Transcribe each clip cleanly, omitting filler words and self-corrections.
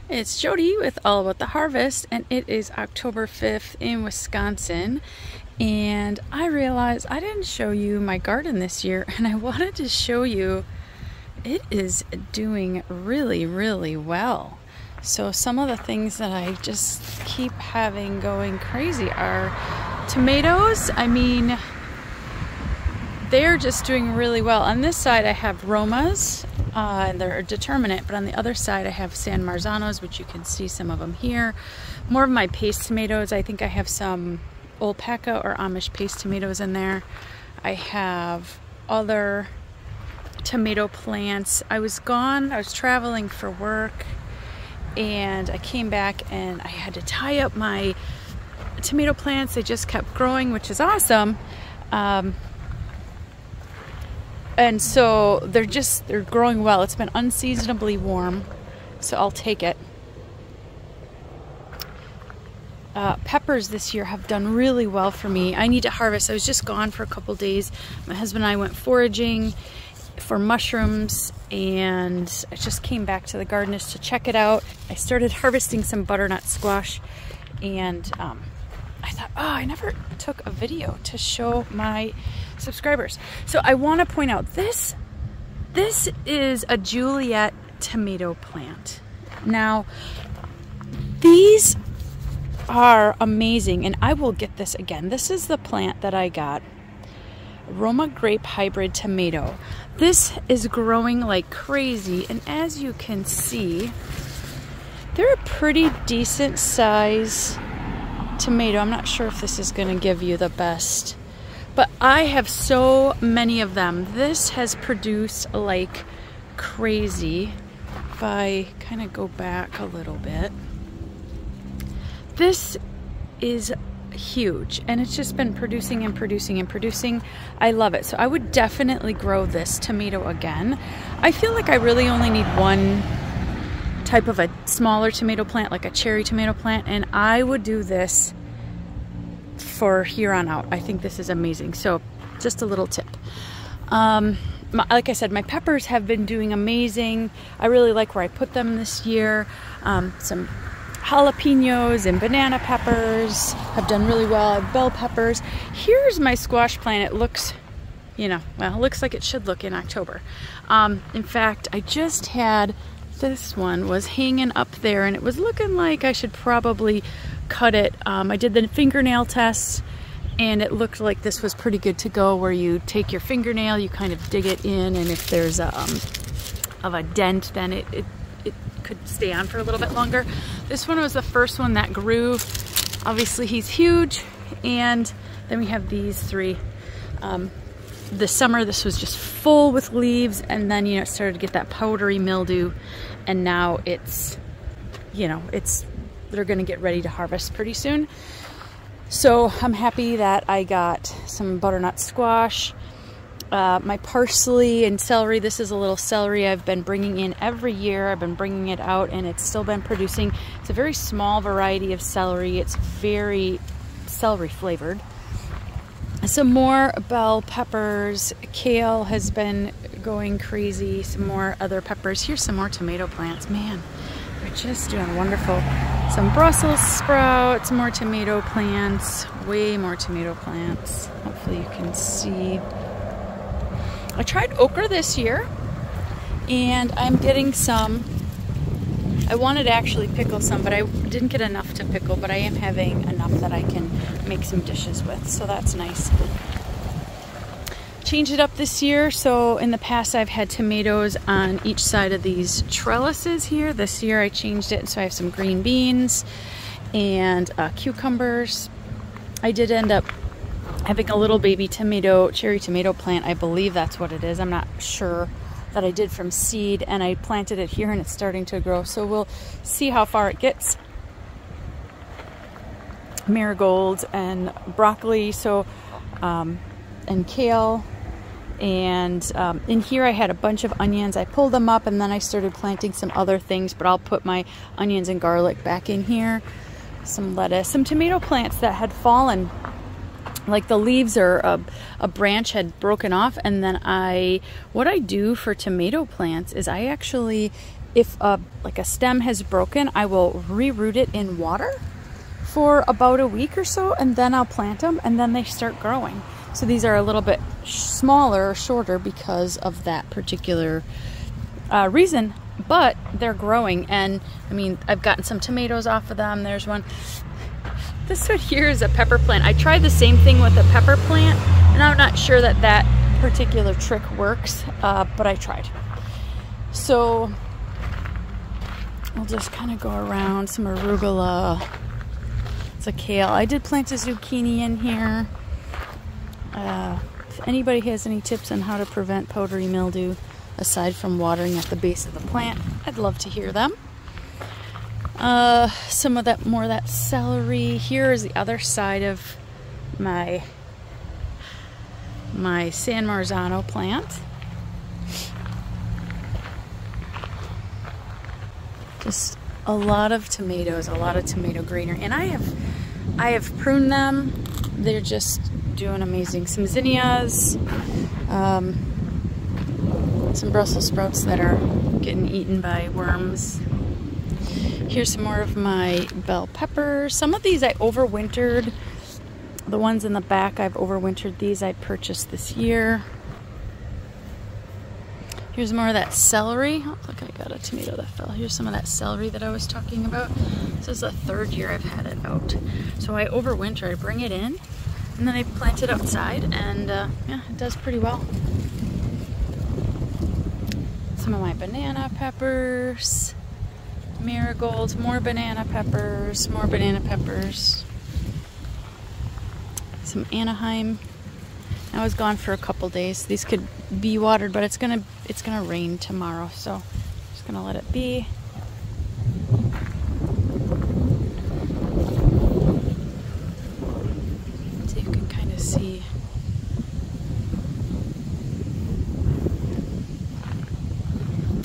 It's Jody with All About the Harvest, and it is October 5th in Wisconsin. And I realized I didn't show you my garden this year, and I wanted to show you it is doing really, really well. So some of the things that I just keep having going crazy are tomatoes. I mean, they're just doing really well. On this side I have Romas, and they're determinate, but on the other side I have San Marzanos, which you can see some of them here. More of my paste tomatoes. I think I have some alpaca or Amish paste tomatoes in there. I have other tomato plants. I was traveling for work, and I came back and I had to tie up my tomato plants. They just kept growing, which is awesome. And so they're growing well. It's been unseasonably warm, so I'll take it. Peppers this year have done really well for me. I need to harvest. I was just gone for a couple days. My husband and I went foraging for mushrooms, and I just came back to the garden just to check it out. I started harvesting some butternut squash, and I thought, oh, I never took a video to show my subscribers. So I want to point out this is a Juliet tomato plant. Now, these are amazing, and I will get this again. This is the plant that I got, Roma grape hybrid tomato. This is growing like crazy, and as you can see, they're a pretty decent size tomato. I'm not sure if this is going to give you the best, but I have so many of them. This has produced like crazy. If I kind of go back a little bit, this is huge, and it's just been producing and producing and producing. I love it. So I would definitely grow this tomato again. I feel like I really only need one type of a smaller tomato plant, like a cherry tomato plant, and I would do this for here on out. I think this is amazing. So just a little tip. Like I said, my peppers have been doing amazing. I really like where I put them this year. Some jalapenos and banana peppers have done really well. I have bell peppers. Here's my squash plant. It looks, well, it looks like it should look in October. In fact, I just had this one was hanging up there, and it was looking like I should probably cut it. I did the fingernail tests, and it looked like this was pretty good to go, where you take your fingernail, you kind of dig it in, and if there's a dent, then it could stay on for a little bit longer. This one was the first one that grew. Obviously he's huge. And then we have these three. This summer this was just full with leaves, and then it started to get that powdery mildew, and now it's they're gonna get ready to harvest pretty soon. So I'm happy that I got some butternut squash. My parsley and celery. This is a little celery I've been bringing in every year. I've been bringing it out, and it's still been producing. It's a very small variety of celery. It's very celery flavored. Some more bell peppers. Kale has been going crazy. Some more other peppers. Here's some more tomato plants. Man, they're just doing wonderful. Some Brussels sprouts, more tomato plants, way more tomato plants. Hopefully you can see. I tried okra this year, and I'm getting some. I wanted to actually pickle some, but I didn't get enough to pickle, but I am having enough that I can make some dishes with, so that's nice. Changed it up this year. So in the past I've had tomatoes on each side of these trellises here. This year I changed it, so I have some green beans and cucumbers. I did end up having a little baby cherry tomato plant. I believe that's what it is. I'm not sure, that I did from seed, and I planted it here, and it's starting to grow. So we'll see how far it gets. Marigolds and broccoli, so and kale, and in here I had a bunch of onions. I pulled them up, and then I started planting some other things, but I'll put my onions and garlic back in here. Some lettuce, some tomato plants that had fallen. Like the leaves or a branch had broken off, and then what I do for tomato plants is I actually if like a stem has broken, I will reroot it in water for about a week or so, and then I'll plant them, and then they start growing. So these are a little bit smaller or shorter because of that particular reason, but they're growing. And I mean, I've gotten some tomatoes off of them. There's one. This one here is a pepper plant. I tried the same thing with a pepper plant, and I'm not sure that that particular trick works, but I tried. So I'll just kind of go around some arugula. It's a kale. I did plant a zucchini in here. If anybody has any tips on how to prevent powdery mildew aside from watering at the base of the plant, I'd love to hear them. Some of that, more of that celery. Here is the other side of my San Marzano plant. Just a lot of tomatoes, a lot of tomato greenery, and I have pruned them. They're just doing amazing. Some zinnias, some Brussels sprouts that are getting eaten by worms. Here's some more of my bell peppers. Some of these I overwintered. The ones in the back, I've overwintered these. I purchased this year. Here's more of that celery. Oh, look, I got a tomato that fell. Here's some of that celery that I was talking about. This is the 3rd year I've had it out. So I overwinter, I bring it in, and then I plant it outside, and yeah, it does pretty well. Some of my banana peppers, marigolds, more banana peppers, more banana peppers. Some Anaheim. I was gone for a couple days. These could be watered, but it's gonna rain tomorrow, so I'm just gonna let it be. So you can kind of see.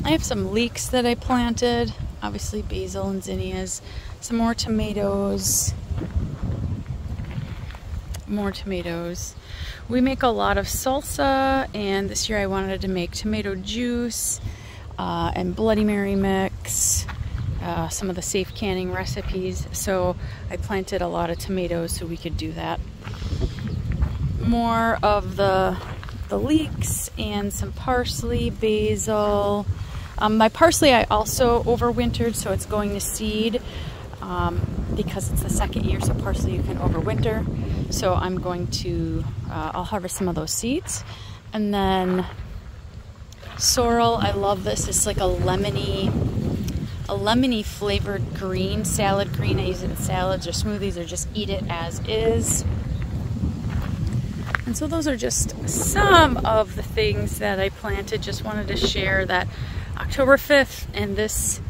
I have some leeks that I planted. Obviously basil and zinnias. Some more tomatoes. More tomatoes. We make a lot of salsa, and this year I wanted to make tomato juice and Bloody Mary mix, some of the safe canning recipes. So I planted a lot of tomatoes so we could do that. More of the leeks and some parsley, basil. My parsley I also overwintered, so it's going to seed. Because it's the 2nd year, so parsley you can overwinter. So I'm going to, I'll harvest some of those seeds. And then sorrel, I love this. It's like a lemony flavored green, salad green. I use it in salads or smoothies, or just eat it as is. And so those are just some of the things that I planted. Just wanted to share that October 5th, and this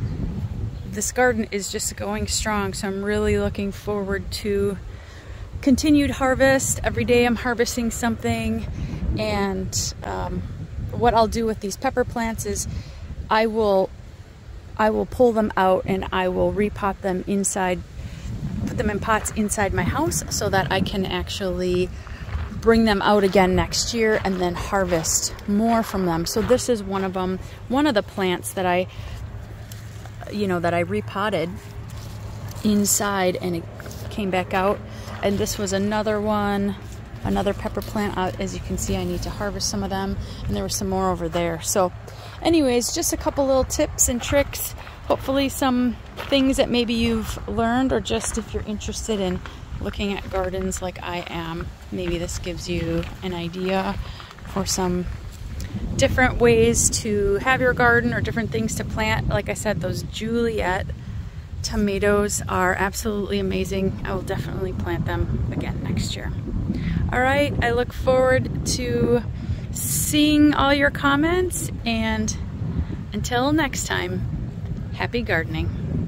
garden is just going strong, so I'm really looking forward to continued harvest. Every day I'm harvesting something, and what I'll do with these pepper plants is I will pull them out and I will repot them inside, put them in pots inside my house so that I can actually bring them out again next year and then harvest more from them. So this is one of them, one of the plants that I repotted inside, and it came back out. And this was another one, another pepper plant. As you can see, I need to harvest some of them, and there was some more over there. So anyways, just a couple little tips and tricks, hopefully some things that maybe you've learned, or just if you're interested in looking at gardens like I am, maybe this gives you an idea for some different ways to have your garden or different things to plant. Like I said, those Juliet tomatoes are absolutely amazing. I will definitely plant them again next year. All right, I look forward to seeing all your comments, and until next time, happy gardening.